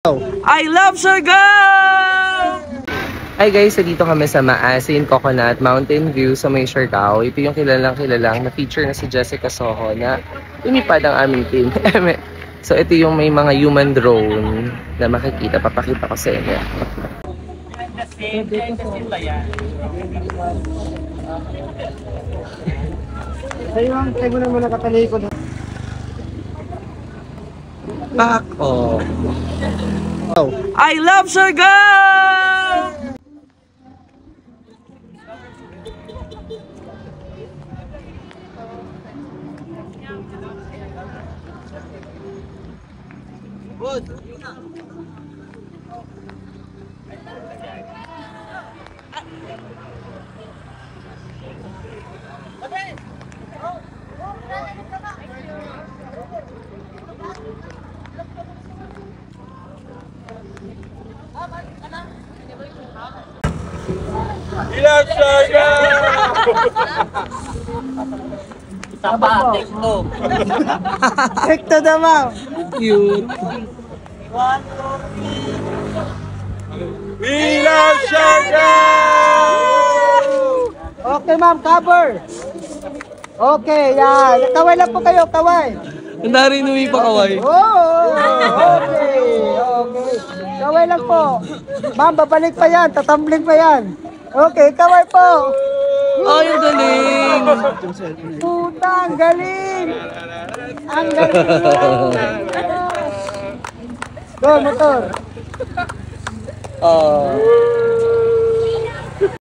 I love Siargao! Hi guys, so dito kami sa Maasin Coconut Mountain View sa may Siargao. Ito yung kilalang na feature na si Jessica Soho na lumipad ang aming team. So ito yung may mga human drone na makikita. Papakita ko sa inyo. Tayo mo naman nakatalikod. Back off. I love Siargao! Ilang Siargao! Isa pa, tekno. Hekto naman. Cute. Ilang Siargao! Okay ma'am, cover. Okay, yan. Kaway lang po kayo, kaway. Nandari numi pa kaway. Oh, okay. Okay. Kaway lang po. Ma'am, babalik pa yan. Tatambling pa yan. Okay, kaway po. Ay, ang galing. Puta, ang galing. Ang galing. Go, motor. Oh.